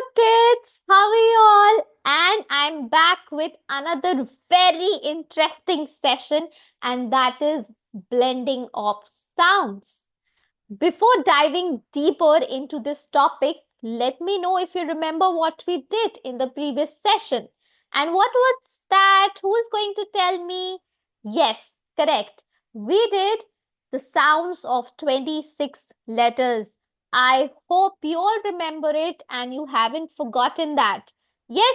Hello kids, how are you all? And I'm back with another very interesting session, and that is blending of sounds. Before diving deeper into this topic, let me know if you remember what we did in the previous session. And what was that? Who is going to tell me? Yes, correct. We did the sounds of 26 letters. I hope you all remember it and you haven't forgotten that. Yes,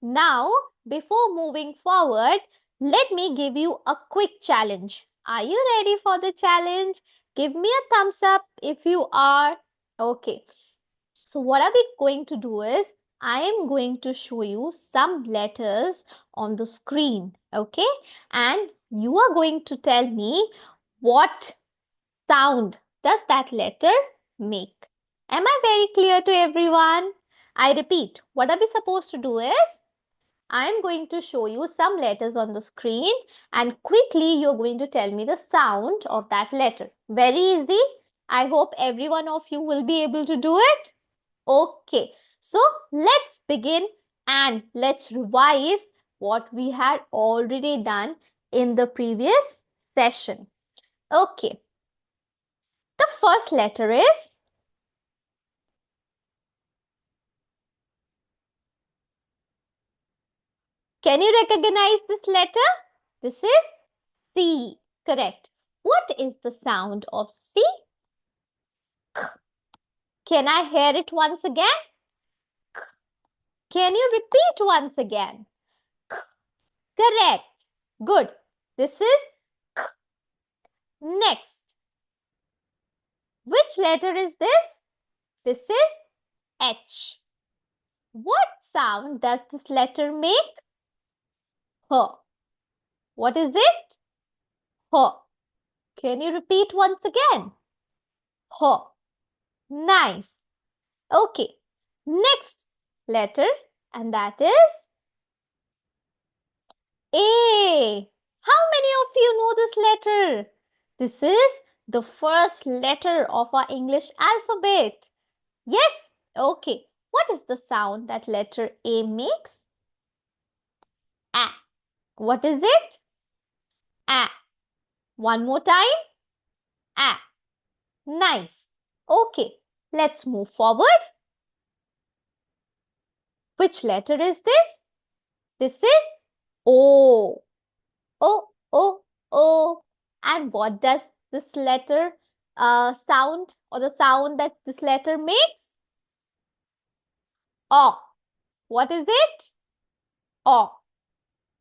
now, before moving forward, let me give you a quick challenge. Are you ready for the challenge? Give me a thumbs up if you are. Okay. So what are we going to do is, I am going to show you some letters on the screen. Okay. And you are going to tell me what sound does that letter make. Am I very clear to everyone? I repeat, what are we supposed to do is, I am going to show you some letters on the screen and quickly you're going to tell me the sound of that letter. Very easy. I hope every one of you will be able to do it. Okay, so let's begin and let's revise what we had already done in the previous session. Okay, the first letter is, can you recognize this letter? This is C. Correct. What is the sound of C? Can I hear it once again? Can you repeat once again? Correct. Good. This is next. Which letter is this? This is H. What sound does this letter make? H. What is it? H. Can you repeat once again? H. Nice. Okay. Next letter, and that is A. How many of you know this letter? This is the first letter of our English alphabet. Yes? Okay. What is the sound that letter A makes? A. What is it? A. One more time. A. Nice. Okay. Let's move forward. Which letter is this? This is O. O, O, O. And what does this letter sound, or the sound that this letter makes? O. What is it? O.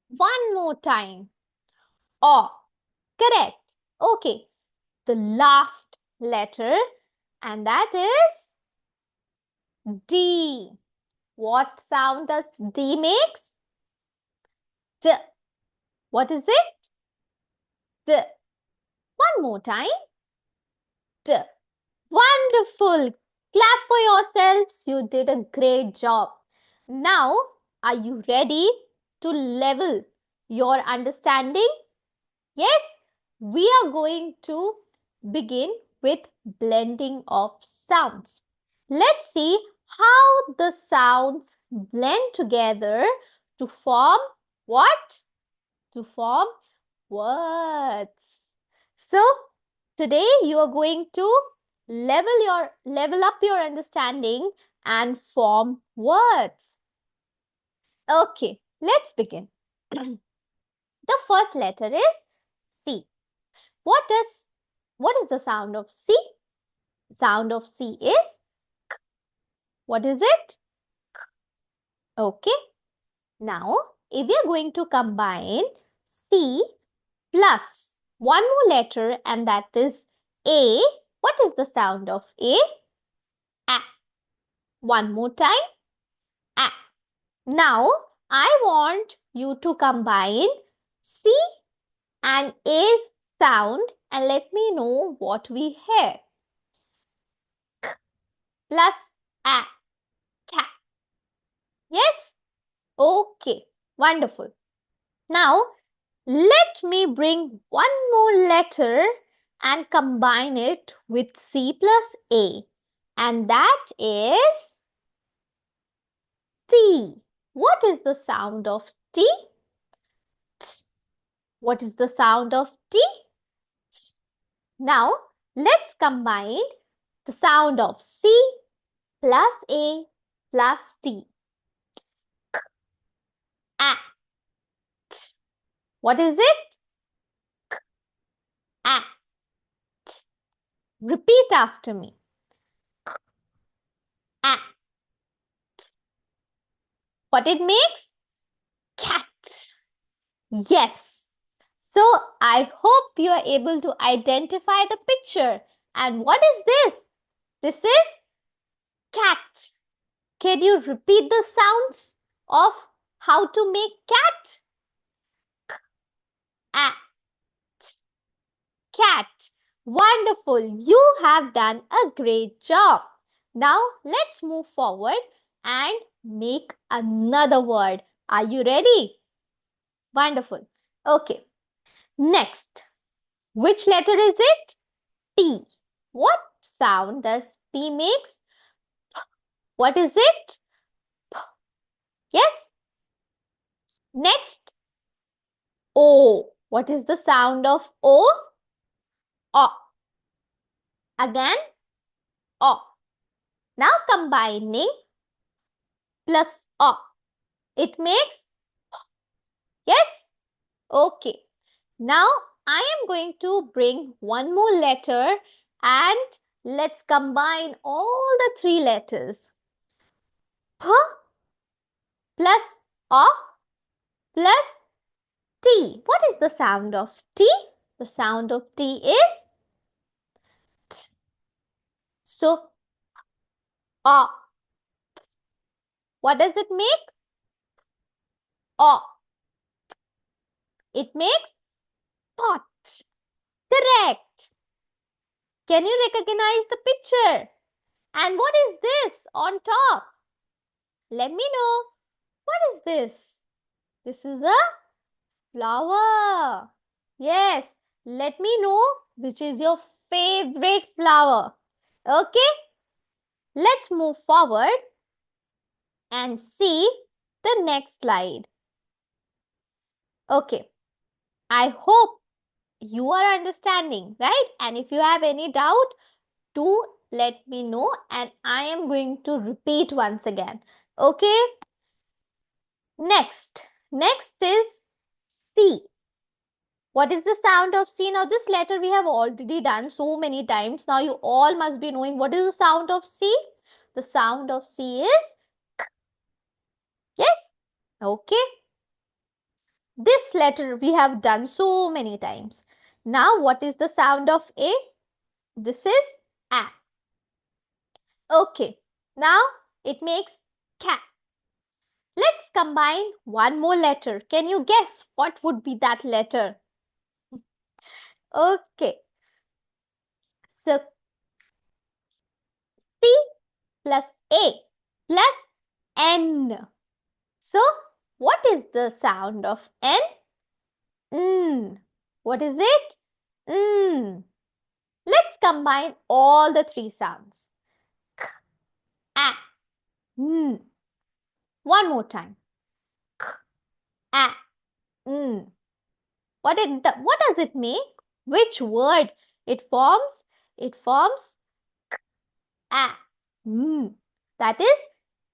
One more time. O. Correct. Okay. The last letter, and that is D. What sound does D makes? D. What is it? D. One more time. D. Wonderful. Clap for yourselves. You did a great job. Now, are you ready to level your understanding? Yes, we are going to begin with blending of sounds. Let's see how the sounds blend together to form what? To form words. So, today you are going to level up your understanding and form words. Okay, let's begin. The first letter is C. What is the sound of C? Sound of C is, what is it? Okay. Now, if we are going to combine C plus one more letter, and that is A, what is the sound of A? A. One more time. A. Now, I want you to combine C and A's sound and let me know what we hear. K plus A. Cat. Yes? Okay. Wonderful. Now, let me bring one more letter and combine it with C plus A. And that is T. What is the sound of T? T. What is the sound of T? T. Now, let's combine the sound of C plus A plus T. A. T. What is it? A. T. Repeat after me. A. T. What it makes? Cat. Yes. So, I hope you are able to identify the picture. And what is this? This is cat. Can you repeat the sounds of how to make cat? A. Cat. Wonderful. You have done a great job. Now let's move forward and make another word. Are you ready? Wonderful. Okay. Next. Which letter is it? T. What sound does T makes? What is it? Yes. Next. O. What is the sound of O? O. Again. O. Now combining plus O. It makes yes? Okay. Now I am going to bring one more letter and let's combine all the three letters. P plus O plus T. What is the sound of T? The sound of T is T. So, O. What does it make? O. It makes pot. Correct. Can you recognize the picture? And what is this on top? Let me know. What is this? This is a flower. Yes. Let me know which is your favorite flower. Okay. Let's move forward and see the next slide. Okay. I hope you are understanding, right? And if you have any doubt, do let me know and I am going to repeat once again. Okay. Next is C. What is the sound of C? Now this letter we have already done so many times. Now you all must be knowing what is the sound of C. The sound of C is yes. Okay. This letter we have done so many times. Now what is the sound of A? This is A. Okay. Now it makes cat. Let's combine one more letter. Can you guess what would be that letter? Okay. So C plus A plus N. So what is the sound of N? What is it? Let's combine all the three sounds. K, A, N. One more time. K, A, N. What does it make? Which word it forms? It forms A, N. That is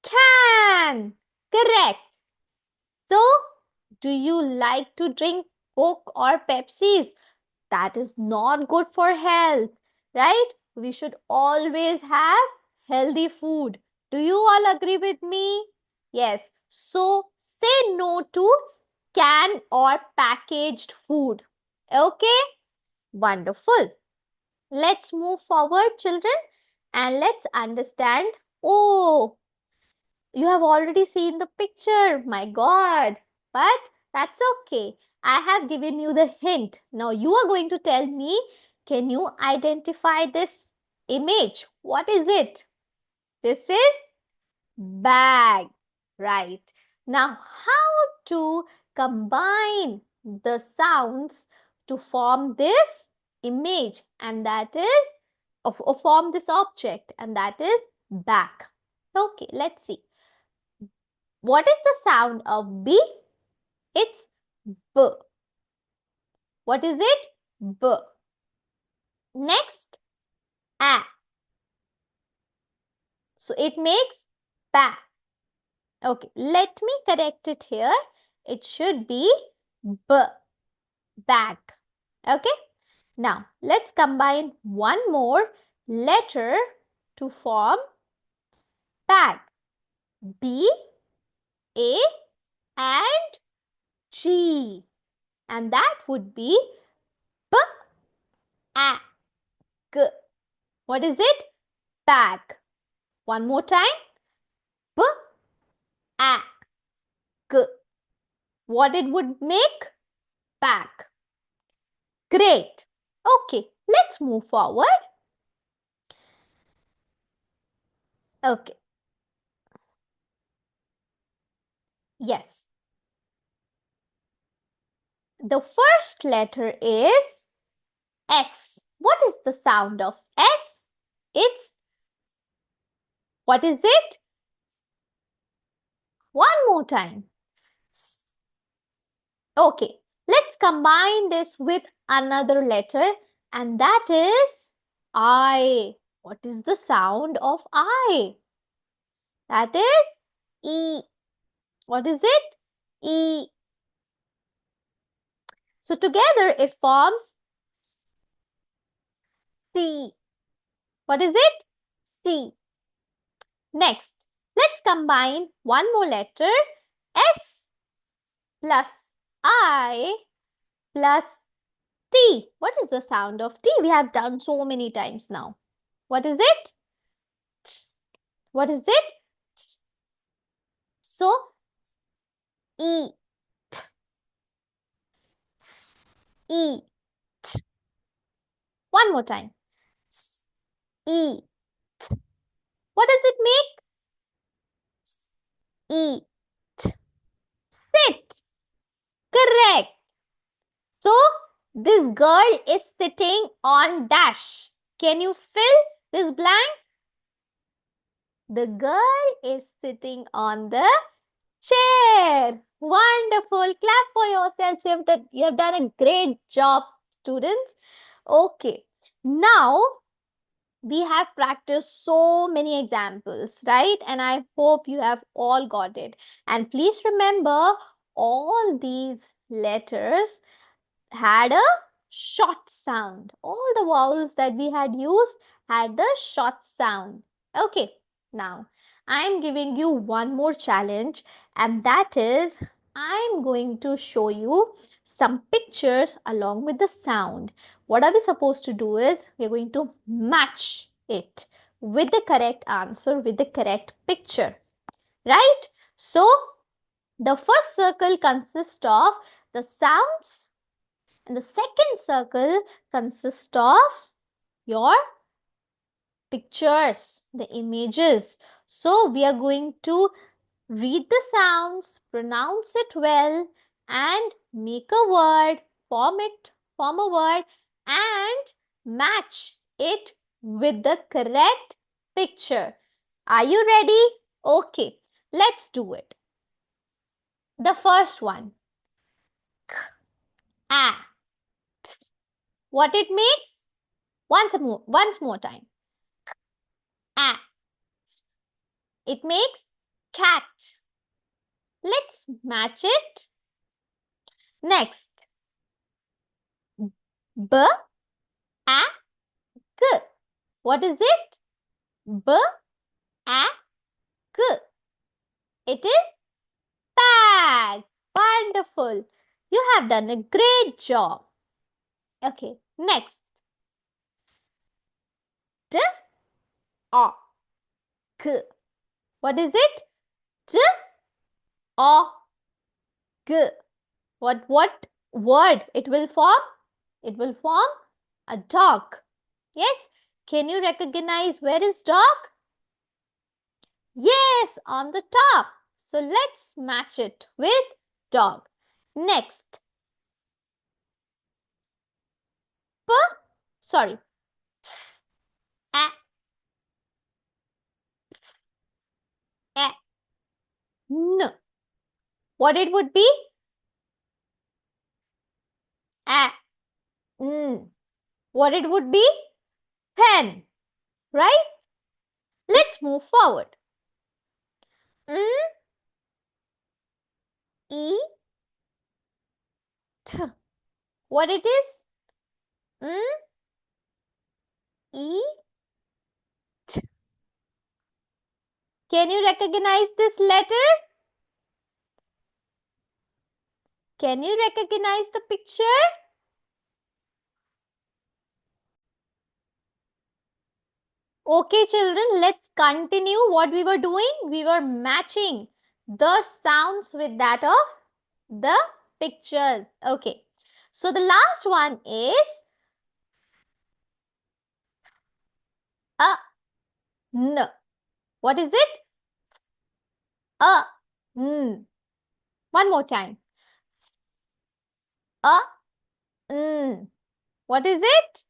can. Correct. So, do you like to drink Coke or Pepsis? That is not good for health, right? We should always have healthy food. Do you all agree with me? Yes. So, say no to canned or packaged food. Okay? Wonderful. Let's move forward, children, and let's understand. Oh, you have already seen the picture. My God. But that's okay. I have given you the hint. Now you are going to tell me, can you identify this image? What is it? This is bag. Right. Now how to combine the sounds to form this image, and that is form this object, and that is bag. Okay, let's see. What is the sound of B? It's B. What is it? B. Next, A. So it makes ba. Okay, let me correct it here. It should be B. Bag. Okay, now let's combine one more letter to form bag. B, A, and G. And that would be B, A, G. What is it? Bag. One more time. B, A, G. What it would make? Bag. Great. Okay, let's move forward. Okay, yes. The first letter is S. What is the sound of S? It's, what is it? One more time. Okay, let's combine this with another letter, and that is I. What is the sound of I? That is E. What is it? E. So together it forms C. What is it? C. Next, let's combine one more letter, S plus I plus T. What is the sound of T? We have done so many times now. What is it? What is it? So, E, E. One more time. E. What does it make? E. Sit. Correct. So, this girl is sitting on dash. Can you fill this blank? The girl is sitting on the chair. Wonderful. Clap for yourself. You have done a great job, students. Okay. Now, we have practiced so many examples, right? And I hope you have all got it. And please remember, all these letters had a short sound. All the vowels that we had used had the short sound. Okay, now I'm giving you one more challenge, and that is I'm going to show you some pictures along with the sound. What are we supposed to do is we're going to match it with the correct answer, with the correct picture, right? So the first circle consists of the sounds, and the second circle consists of your pictures, the images. So we are going to read the sounds, pronounce it well, and make a word, form a word, and match it with the correct picture. Are you ready? Okay, let's do it. The first one, k, a. What it makes? Once more time. A. It makes cat. Let's match it. Next, B, A, K. What is it? B, A, K. It is bag. Wonderful. You have done a great job. Okay, next. D, O, K. What is it? D, O, K. What word it will form? It will form a dog. Yes. Can you recognize where is dog? Yes, on the top. So let's match it with dog. Next, p, sorry, a, n. What it would be? A. What it would be? Pen, right? Let's move forward. Mm, E, T. What it is? Mm, E, T. Can you recognize this letter? Can you recognize the picture? Okay, children, let's continue what we were doing. We were matching the sounds with that of the pictures. Okay. So the last one is a n. What is it? A n. One more time. A n. What is it?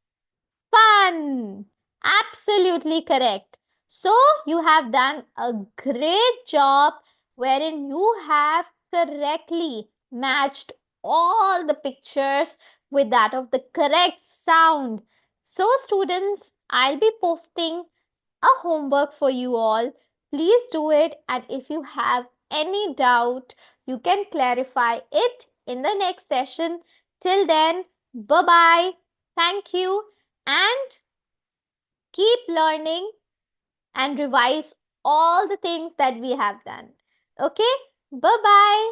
Fun. Absolutely correct. So you have done a great job wherein you have correctly matched all the pictures with that of the correct sound. So students, I'll be posting a homework for you all. Please do it, and if you have any doubt, you can clarify it in the next session. Till then, bye bye. Thank you, and keep learning and revise all the things that we have done. Okay, bye bye.